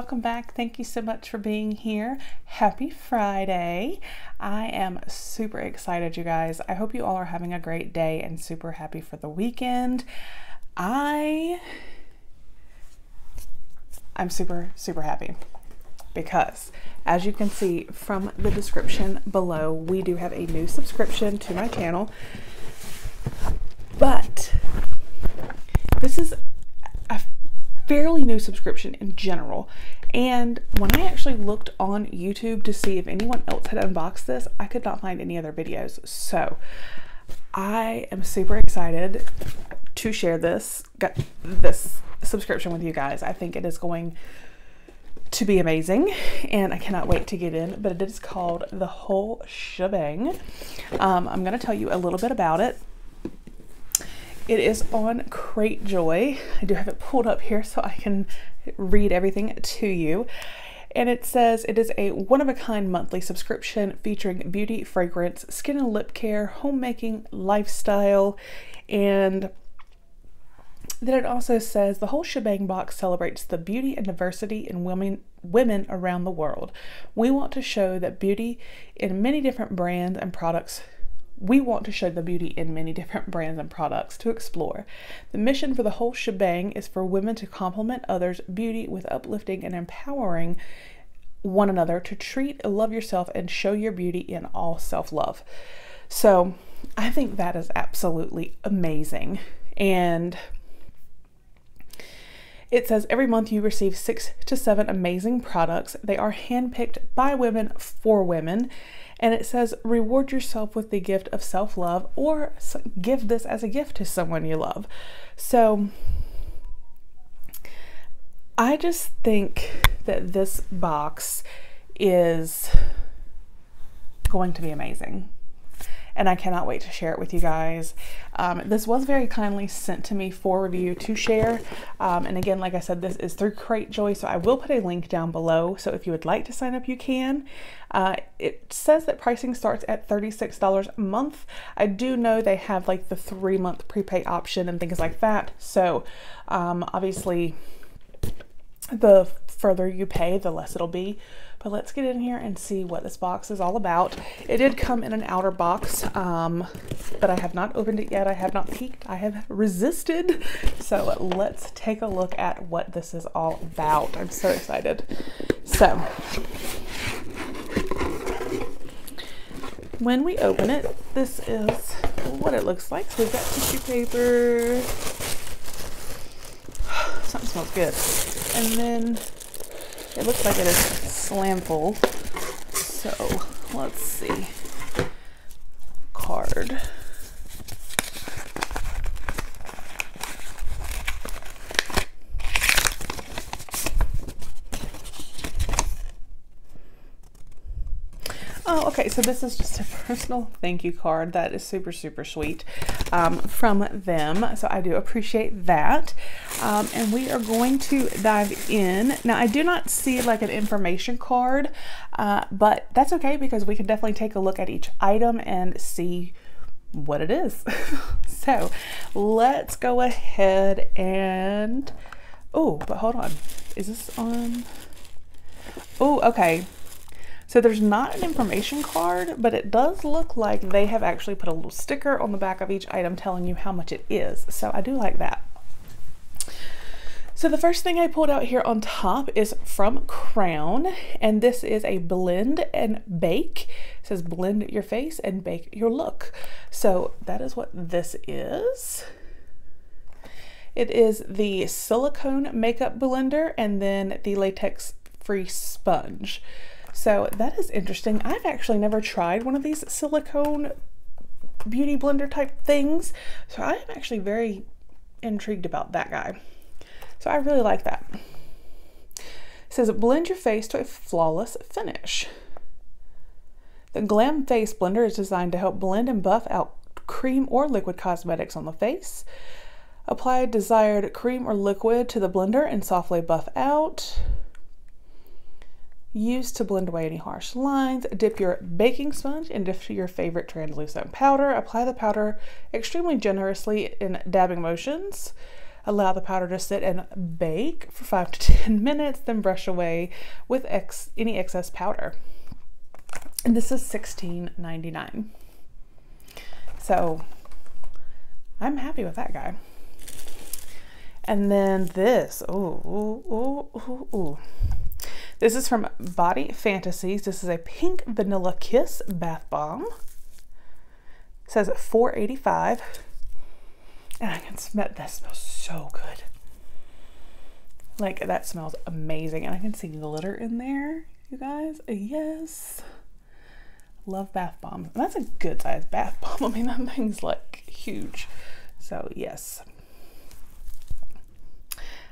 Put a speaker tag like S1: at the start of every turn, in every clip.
S1: welcome back. Thank you so much for being here. Happy Friday. I am super excited, you guys. I hope you all are having a great day and super happy for the weekend. I'm super happy because, as you can see from the description below, we do have a new subscription to my channel, but this is a fairly new subscription in general. And when I actually looked on YouTube to see if anyone else had unboxed this, I could not find any other videos. So I am super excited to share this subscription with you guys. I think it is going to be amazing and I cannot wait to get in, but it is called the Whole Sha Bang. I'm going to tell you a little bit about it. It is on Cratejoy. I do have it pulled up here so I can read everything to you. And it says it is a one-of-a-kind monthly subscription featuring beauty, fragrance, skin and lip care, homemaking, lifestyle, and then it also says the Whole Sha Bang Box celebrates the beauty and diversity in women around the world. We want to show that beauty in many different brands and products. We want to show the beauty in many different brands and products to explore. The mission for the Whole Sha Bang is for women to complement others' beauty with uplifting and empowering one another to treat and love yourself and show your beauty in all self-love. So I think that is absolutely amazing. And it says every month you receive 6 to 7 amazing products. They are handpicked by women for women. And it says reward yourself with the gift of self-love or give this as a gift to someone you love. So I just think that this box is going to be amazing. And I cannot wait to share it with you guys. This was very kindly sent to me for review to share. And again, like I said, this is through Cratejoy, so I will put a link down below. So if you would like to sign up, you can. It says that pricing starts at $36 a month. I do know they have like the 3-month prepay option and things like that. So obviously, the further you pay, the less it'll be. But let's get in here and see what this box is all about. It did come in an outer box, but I have not opened it yet. I have not peeked. I have resisted. So let's take a look at what this is all about. I'm so excited. So when we open it, this is what it looks like. So we've got tissue paper. Something smells good. And then it looks like it is slam full. So let's see. Card. Oh, okay, so this is just a personal thank you card. That is super sweet from them. So I do appreciate that. And we are going to dive in. Now, I do not see like an information card, but that's okay because we can definitely take a look at each item and see what it is. So let's go ahead and, oh, but hold on. Is this on? Oh, okay. So there's not an information card, but it does look like they have actually put a little sticker on the back of each item telling you how much it is. So I do like that. So the first thing I pulled out here on top is from Crown, and this is a blend and bake. It says blend your face and bake your look. So that is what this is. It is the silicone makeup blender and then the latex-free sponge. So that is interesting. I've actually never tried one of these silicone beauty blender type things. So I am actually very intrigued about that guy. So I really like that. It says blend your face to a flawless finish. The Glam Face Blender is designed to help blend and buff out cream or liquid cosmetics on the face. Apply desired cream or liquid to the blender and softly buff out. Use to blend away any harsh lines. Dip your baking sponge into your favorite translucent powder. Apply the powder extremely generously in dabbing motions. Allow the powder to sit and bake for 5 to 10 minutes, then brush away with any excess powder. And this is $16.99. So I'm happy with that guy. And then this, this is from Body Fantasies. This is a pink vanilla kiss bath bomb. It says $4.85. And I can smell, that smells so good. Like, that smells amazing. And I can see glitter in there, you guys. Yes. Love bath bombs. And that's a good size bath bomb. I mean, that thing's like huge. So yes.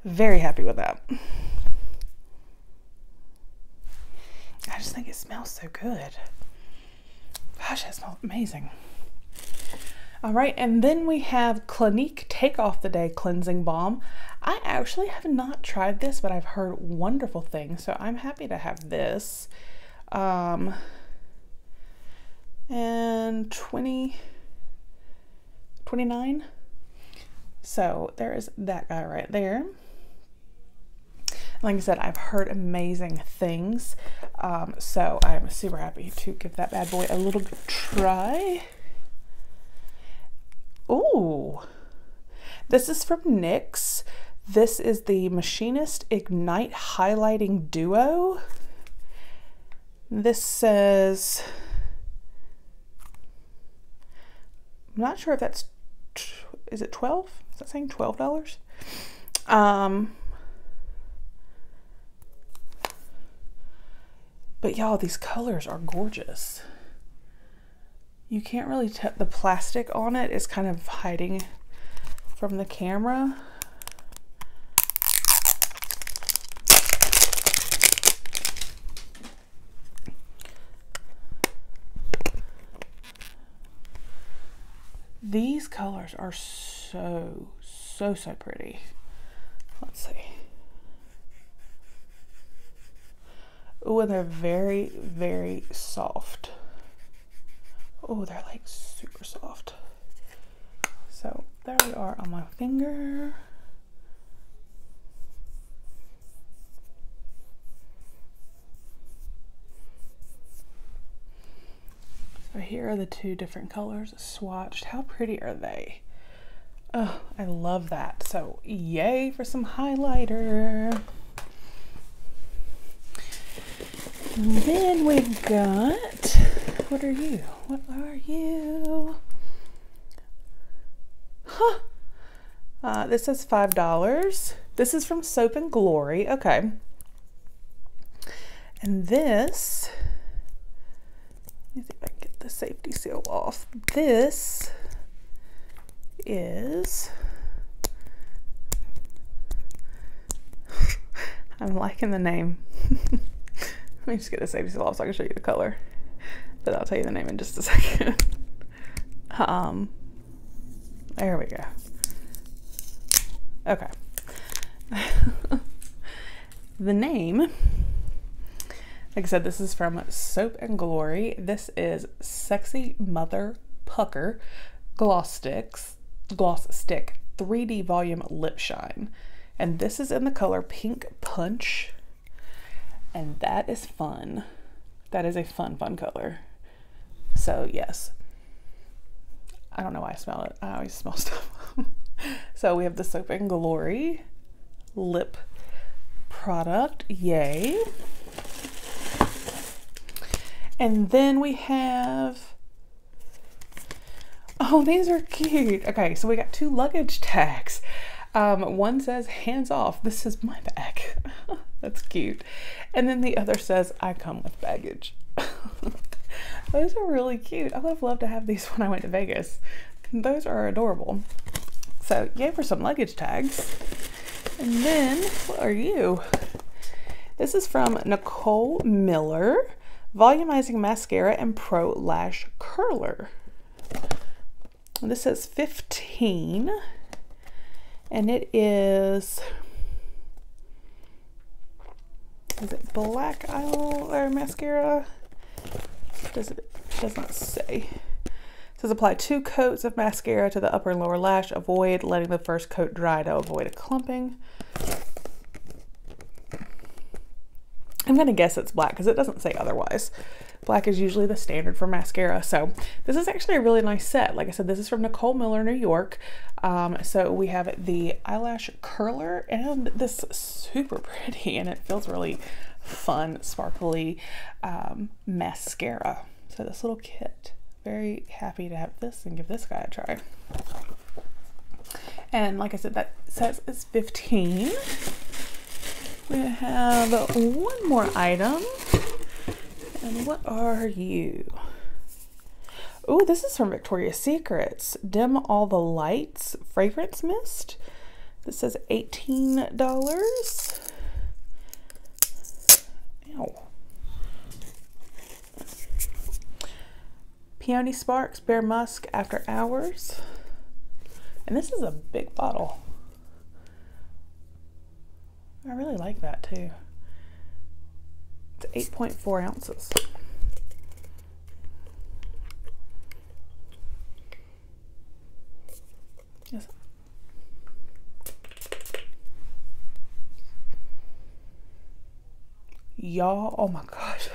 S1: Very happy with that. I just think it smells so good. Gosh, that smells amazing. All right, and then we have Clinique Take Off the Day Cleansing Balm. I actually have not tried this, but I've heard wonderful things, so I'm happy to have this. And 29. So there is that guy right there. Like I said, I've heard amazing things, so I'm super happy to give that bad boy a little try. Ooh, this is from NYX. This is the Machinist Ignite Highlighting Duo. This says, I'm not sure if that's, is it 12? Is that saying $12? But y'all, these colors are gorgeous. You can't really tell, the plastic on it is kind of hiding from the camera. These colors are so pretty. Let's see. Oh, and they're very, very soft. Oh, they're like super soft. So there we are on my finger. So here are the two different colors swatched. How pretty are they? Oh, I love that. So yay for some highlighter. And then we've got, what are you? What are you? Huh. This says $5. This is from Soap and Glory. Okay. And this, let me see if I can get the safety seal off. This is, I'm liking the name. Let me just get the safety seal off so I can show you the color. But I'll tell you the name in just a second. There we go. Okay. The name, like I said, this is from Soap and Glory. This is Sexy Mother Pucker Gloss Stick 3D Volume Lip Shine. And this is in the color Pink Punch. And that is fun. That is a fun color. So yes. I don't know why I smell it. I always smell stuff. So we have the Soap and Glory lip product. Yay. And then we have, oh, these are cute. Okay, so we got two luggage tags. One says hands off. This is my bag. That's cute. And then the other says I come with baggage. Those are really cute. I would have loved to have these when I went to Vegas. Those are adorable. So yay for some luggage tags. And then, what are you? This is from Nicole Miller, Volumizing Mascara and Pro Lash Curler. And this says 15. And it is it black eyeliner mascara? Does not say. says apply 2 coats of mascara to the upper and lower lash. Avoid letting the first coat dry to avoid a clumping. I'm going to guess it's black because it doesn't say otherwise. Black is usually the standard for mascara. So this is actually a really nice set. Like I said, this is from Nicole Miller, New York. So we have the eyelash curler and this super pretty, and it feels really fun, sparkly mascara. So this little kit, very happy to have this and give this guy a try. And like I said, that says it's 15. We have one more item. And what are you? Oh, this is from Victoria's Secrets. Dim All the Lights Fragrance Mist. This says $18. Ow. Peony Sparks Bare Musk After Hours. And this is a big bottle. I really like that too. It's 8.4 ounces. Yes. Y'all, oh my gosh.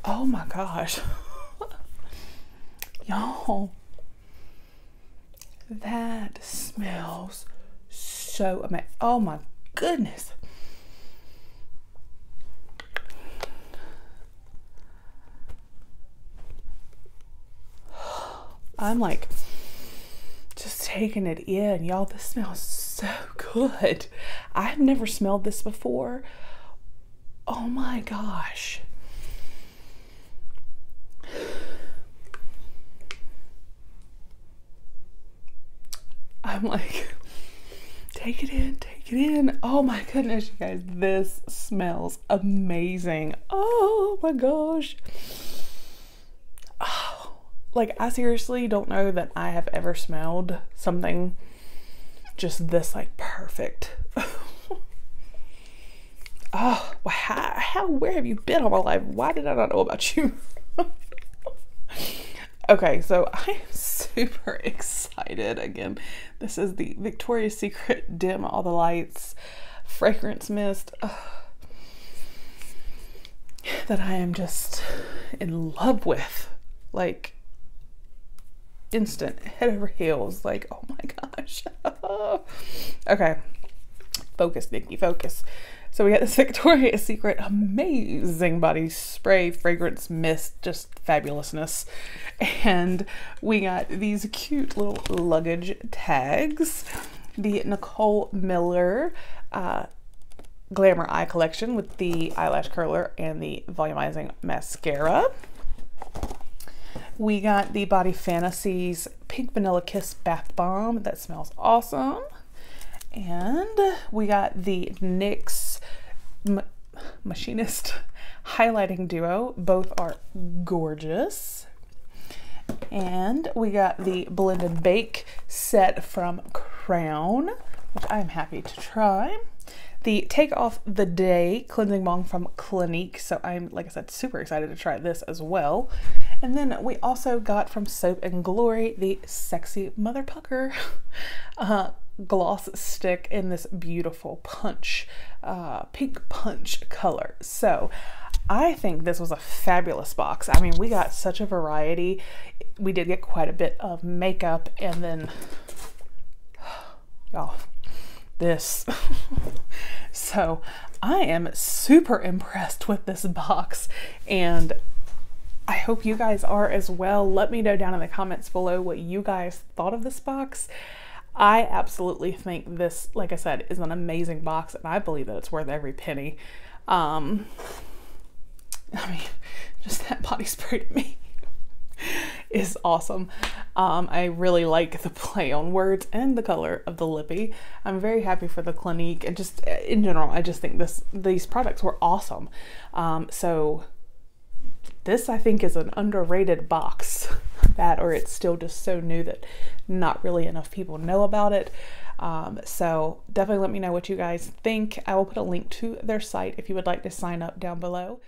S1: Oh my gosh. Y'all, that smells so amazing. Oh my goodness. I'm like just taking it in. Y'all, this smells so good. I've never smelled this before. Oh my gosh. I'm like, take it in, take it in. Oh my goodness, you guys, this smells amazing. Oh my gosh. Oh, like I seriously don't know that I have ever smelled something just this like perfect. Oh, where have you been all my life? Why did I not know about you? Okay, so I am super excited. Again, this is the Victoria's Secret Dim All the Lights Fragrance Mist that I am just in love with. Like, instant, head over heels. Like, oh my gosh. Okay, focus, Nicki, focus. So we got this Victoria's Secret amazing body spray fragrance mist, just fabulousness. And we got these cute little luggage tags. The Nicole Miller Glamour Eye Collection with the eyelash curler and the volumizing mascara. We got the Body Fantasies Pink Vanilla Kiss Bath Bomb. That smells awesome. And we got the NYX Machinist Highlighting Duo. Both are gorgeous. And we got the Blend and Bake set from Crown, which I'm happy to try. The Take Off the Day Cleansing Balm from Clinique. So I'm, like I said, super excited to try this as well. And then we also got from Soap and Glory the Sexy Mother Pucker gloss stick in this beautiful punch, pink punch color. So I think this was a fabulous box. I mean, we got such a variety. We did get quite a bit of makeup, and then y'all, this. So I am super impressed with this box, and I hope you guys are as well. Let me know down in the comments below what you guys thought of this box. I absolutely think this, like I said, is an amazing box, and I believe that it's worth every penny. I mean, just that body spray to me is awesome. I really like the play on words and the color of the lippy. I'm very happy for the Clinique, and just in general, I just think these products were awesome. So this, I think, is an underrated box. That, or it's still just so new that not really enough people know about it. So definitely let me know what you guys think. I will put a link to their site if you would like to sign up down below.